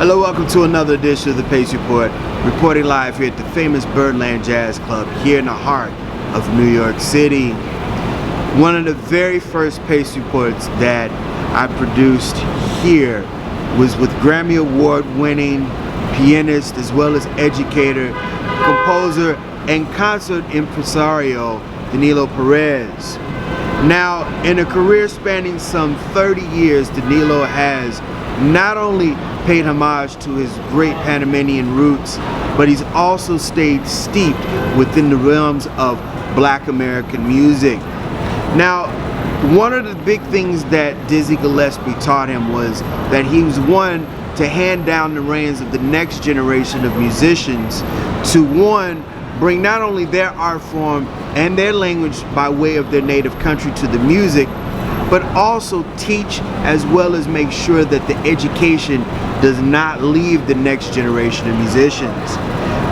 Hello, welcome to another edition of the Pace Report, reporting live here at the famous Birdland Jazz Club here in the heart of New York City. One of the very first Pace Reports that I produced here was with Grammy Award winning pianist as well as educator, composer, and concert impresario Danilo Perez. Now, in a career spanning some 30 years, Danilo has not only paid homage to his great Panamanian roots, but he's also stayed steeped within the realms of Black American music. Now, one of the big things that Dizzy Gillespie taught him was that he was one to hand down the reins of the next generation of musicians to one, bring not only their art form and their language by way of their native country to the music, but also teach as well as make sure that the education does not leave the next generation of musicians.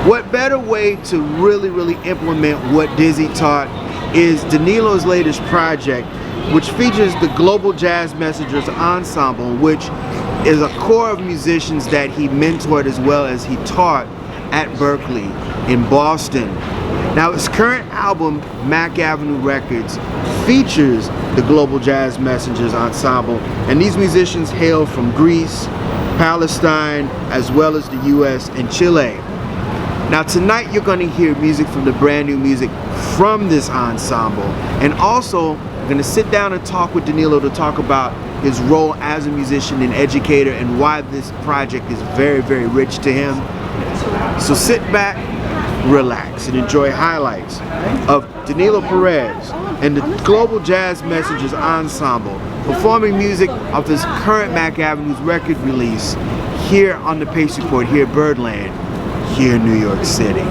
What better way to really implement what Dizzy taught is Danilo's latest project, which features the Global Jazz Messengers Ensemble, which is a core of musicians that he mentored as well as he taught at Berklee in Boston. Now, his current album, Mack Avenue Records, features the Global Jazz Messengers Ensemble, and these musicians hail from Greece, Palestine, as well as the US and Chile. Now, tonight you're going to hear music from the brand new music from this ensemble, and also I'm going to sit down and talk with Danilo to talk about his role as a musician and educator and why this project is very rich to him. So sit back, relax, and enjoy highlights of Danilo Perez and the Global Jazz Messengers Ensemble performing music off his current Mack Avenue's record release here on the Pace Report here at Birdland, here in New York City.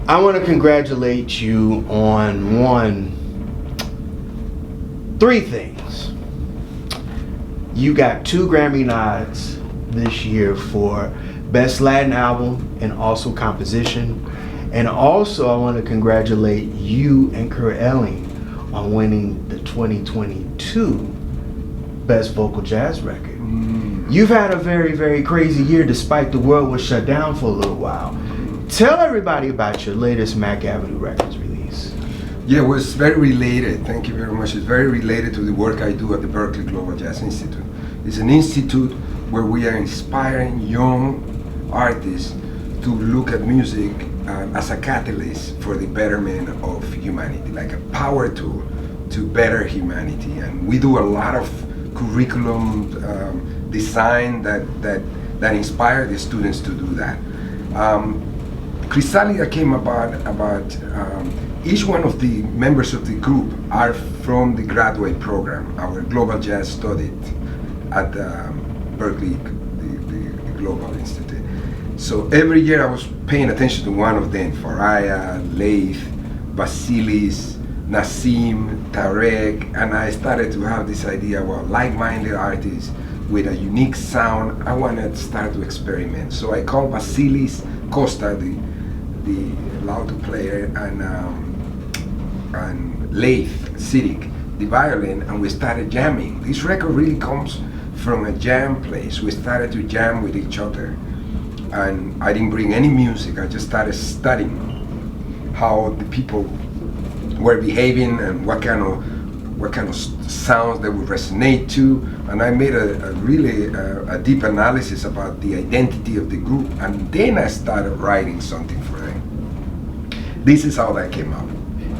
I want to congratulate you on three things. You got 2 Grammy nods this year for Best Latin Album and also Composition. And also I want to congratulate you and Kurt Elling on winning the 2022 Best Vocal Jazz Record. You've had a very, very crazy year despite the world was shut down for a little while. Tell everybody about your latest Mack Avenue Records release. Yeah, it was very related. Thank you very much. It's very related to the work I do at the Berklee Global Jazz Institute. It's an institute where we are inspiring young artists to look at music as a catalyst for the betterment of humanity, like a power tool to better humanity. And we do a lot of curriculum design that inspire the students to do that. Crisálida came about each one of the members of the group are from the graduate program, our Global Jazz Study at Berklee, the Global Institute. So every year I was paying attention to one of them, Faraya, Leith, Vasilis, Nassim, Tarek, and I started to have this idea, well, like-minded artists with a unique sound. I wanted to start to experiment. So I called Vasilis Costa, the lauto player, and Leith Sidik, the violin, and we started jamming. This record really comes from a jam place. We started to jam with each other, and I didn't bring any music. I just started studying how the people were behaving and what kind of sounds they would resonate to, and I made a really deep analysis about the identity of the group, and then I started writing something for them. This is how that came out.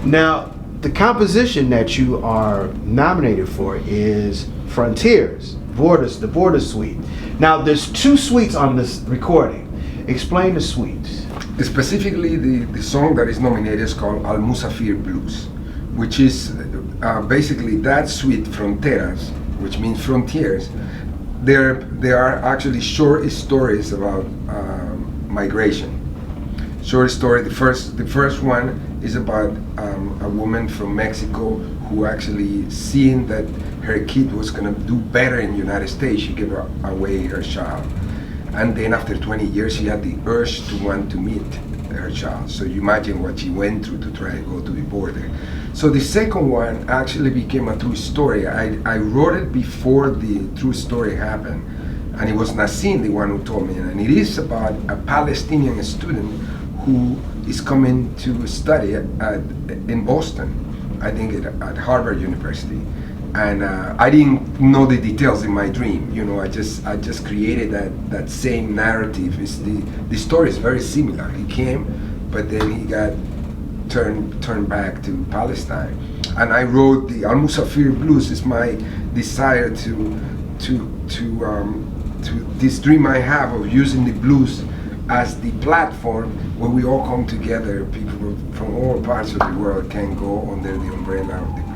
Now, the composition that you are nominated for is Frontiers, the Border Suite. Now, there's 2 suites on this recording. Explain the suites. Specifically, the song that is nominated is called Al Musafir Blues, which is basically that suite, Fronteras, which means frontiers. There are actually short stories about migration. Short story. The first one is about a woman from Mexico who actually seen that her kid was gonna do better in the United States. She gave away her child, and then after 20 years, she had the urge to want to meet her child. So you imagine what she went through to try to go to the border. So the second one actually became a true story. I wrote it before the true story happened, and it was Nassim, the one who told me, and it is about a Palestinian student who is coming to study in Boston, I think at Harvard University. And I didn't know the details in my dream. You know, I just created that same narrative. The story is very similar. He came, but then he got turned back to Palestine. And I wrote the Al Musafir Blues. Is my desire to this dream I have of using the blues as the platform where we all come together. People from all parts of the world can go under the umbrella of the blues.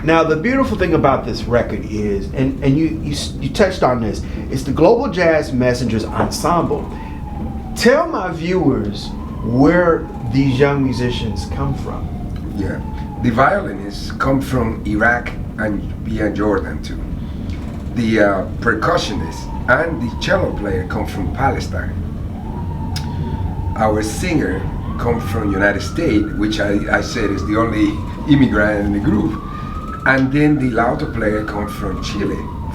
Now, the beautiful thing about this record is, and you touched on this, it's the Global Jazz Messengers Ensemble. Tell my viewers where these young musicians come from. Yeah, the violinists come from Iraq and via Jordan too. The percussionist and the cello player come from Palestine. Our singer comes from United States, which I said is the only immigrant in the group. And then the lauto player comes from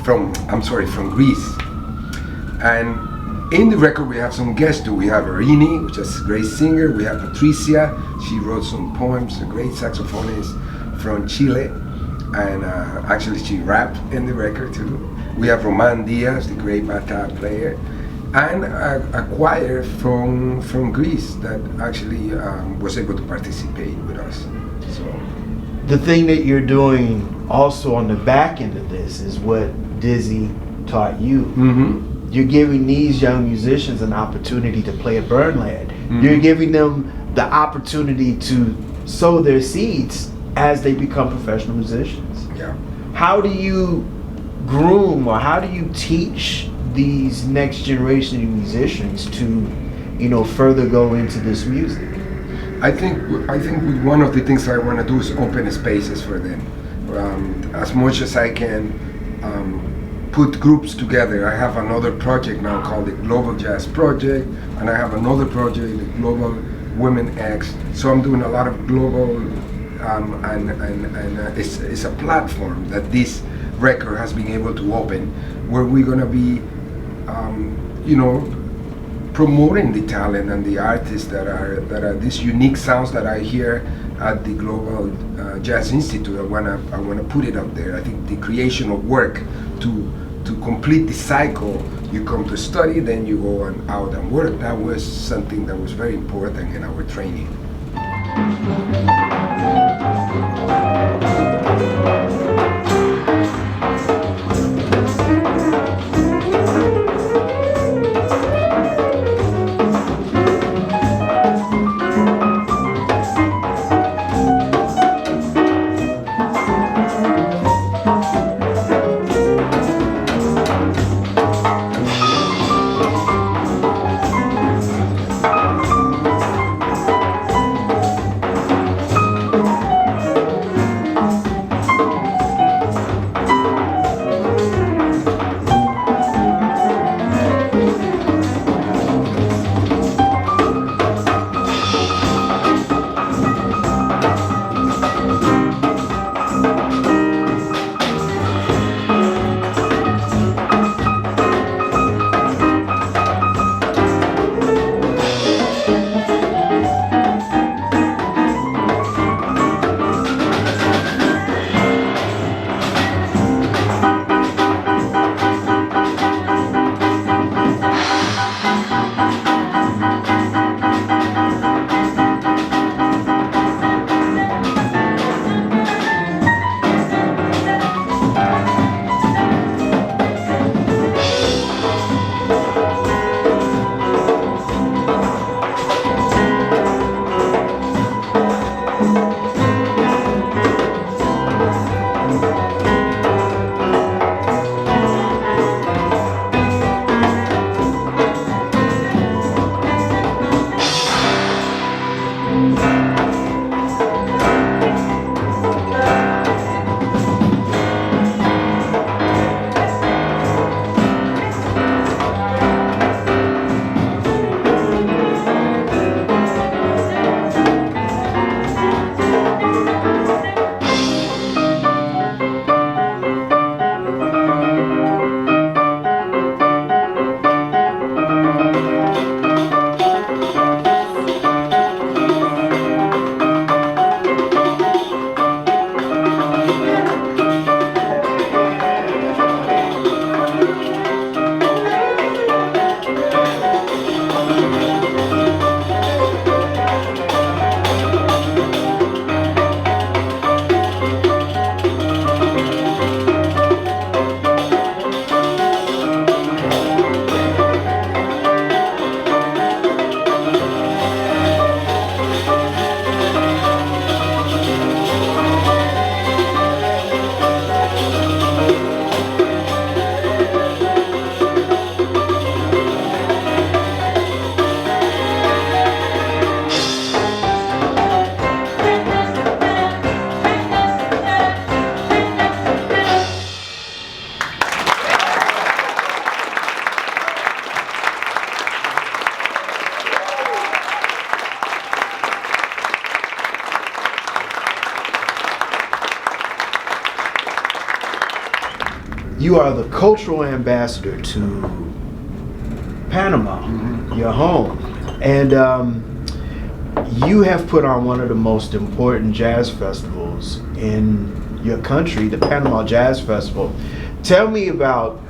from Greece. And in the record we have some guests too. We have Irini, which is a great singer. We have Patricia, she wrote some poems, a great saxophonist from Chile. And actually she rapped in the record too. We have Roman Diaz, the great bata player. And a choir from Greece that actually was able to participate with us. So the thing that you're doing also on the back end of this is what Dizzy taught you. Mm-hmm. You're giving these young musicians an opportunity to play at Burnland. Mm-hmm. You're giving them the opportunity to sow their seeds as they become professional musicians. Yeah. How do you groom, or how do you teach these next generation of musicians to, further go into this music? I think one of the things I want to do is open spaces for them. As much as I can put groups together. I have another project now called the Global Jazz Project, and I have another project, the Global Women X. So I'm doing a lot of global, and it's a platform that this record has been able to open, where we're gonna be, promoting the talent and the artists that are these unique sounds that I hear at the Global Jazz Institute. I wanna put it up there. I think the creation of work to complete the cycle. You come to study, then you go out and work. That was something that was very important in our training. you are the cultural ambassador to Panama, your home. And you have put on one of the most important jazz festivals in your country, the Panama Jazz Festival. Tell me about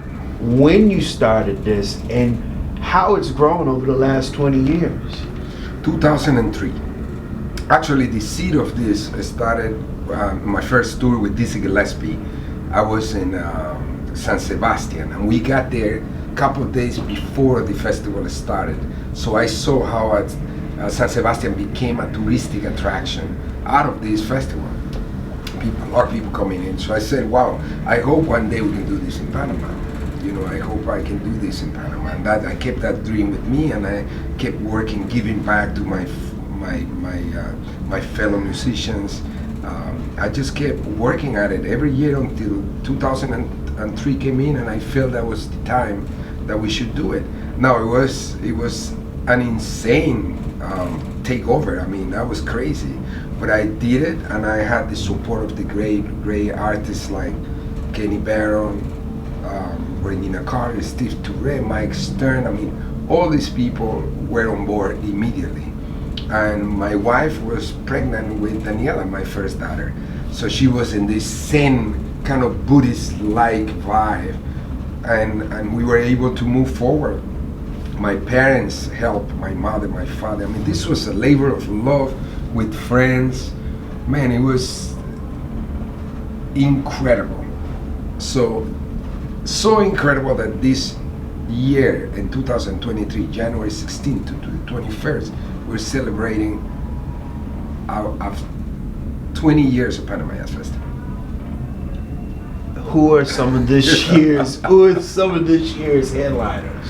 when you started this and how it's grown over the last 20 years. 2003. Actually, the seed of this started my first tour with Dizzy Gillespie. I was in San Sebastian, and we got there a couple of days before the festival started. So I saw how San Sebastian became a touristic attraction out of this festival. A lot of people coming in. So I said, wow, I hope one day we can do this in Panama. You know, I hope I can do this in Panama. And that I kept that dream with me, and I kept working, giving back to my fellow musicians. I just kept working at it every year until 2003 came in, and I felt that was the time that we should do it. Now it was an insane takeover. I mean, that was crazy, but I did it, and I had the support of the great artists like Kenny Barron, Regina Carter, Steve Touré, Mike Stern. I mean, all these people were on board immediately. And my wife was pregnant with Daniela, my first daughter. So she was in this Zen kind of Buddhist-like vibe. And we were able to move forward. My parents helped, my mother, my father. I mean, this was a labor of love with friends. Man, it was incredible. So incredible that this year, in 2023, January 16th to the 21st, we're celebrating our 20 years of Panama Jazz Festival. Who are some of this year's headliners?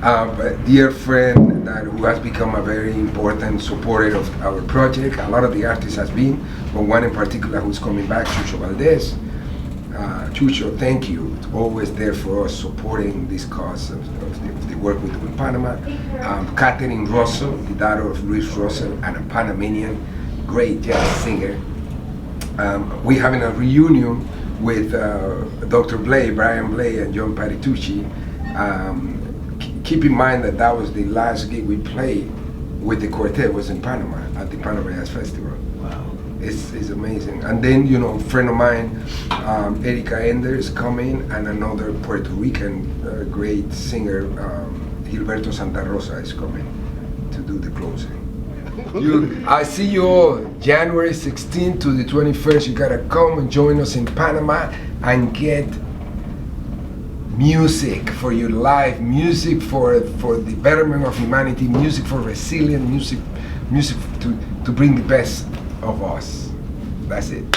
A dear friend who has become a very important supporter of our project. A lot of the artists has been, but one in particular who's coming back, Chucho Valdez. Chucho, thank you. It's always there for us, supporting this cause of the work we do in Panama. Catherine Russell, the daughter of Luis Russell, and a Panamanian, great jazz singer. We're having a reunion with Dr. Brian Blay, and John Patitucci. Keep in mind that was the last gig we played with the quartet, was in Panama at the Panama Jazz Festival. Wow. It's amazing. And then, you know, a friend of mine, Erika Ender, is coming, and another Puerto Rican great singer, Gilberto Santa Rosa, is coming to do the closing. I see you all January 16th to the 21st. You gotta come and join us in Panama and get music for your life, music for the betterment of humanity, music for resilience, music to bring the best of us. That's it.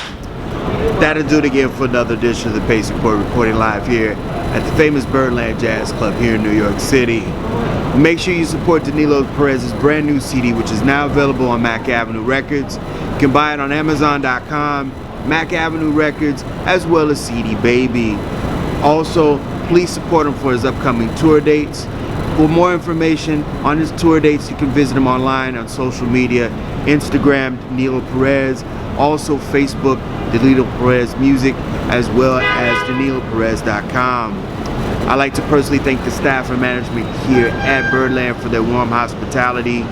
That'll do it again for another edition of the Pace Report, reporting live here at the famous Birdland Jazz Club here in New York City. Make sure you support Danilo Perez's brand new CD, which is now available on Mack Avenue Records. You can buy it on Amazon.com, Mack Avenue Records, as well as CD Baby. Also, please support him for his upcoming tour dates. For more information on his tour dates, you can visit him online on social media, Instagram, Danilo Perez, also Facebook, Danilo Perez Music, as well as DaniloPerez.com. I'd like to personally thank the staff and management here at Birdland for their warm hospitality.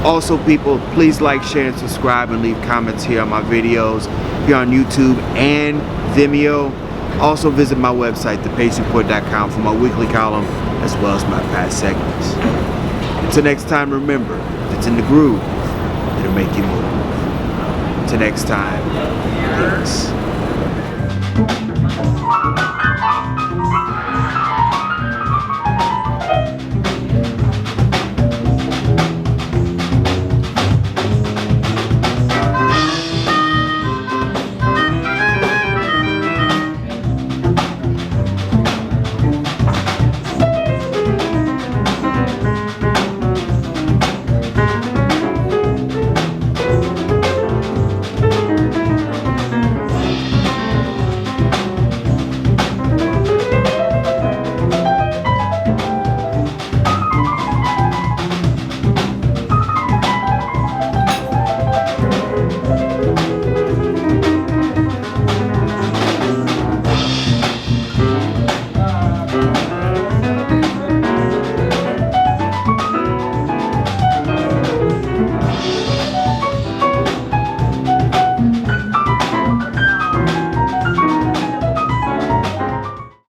Also, people, please like, share, and subscribe, and leave comments here on my videos here on YouTube and Vimeo. Also, visit my website, thepacreport.com, for my weekly column, as well as my past segments. Until next time, remember, if it's in the groove, it'll make you move. Until next time, peace.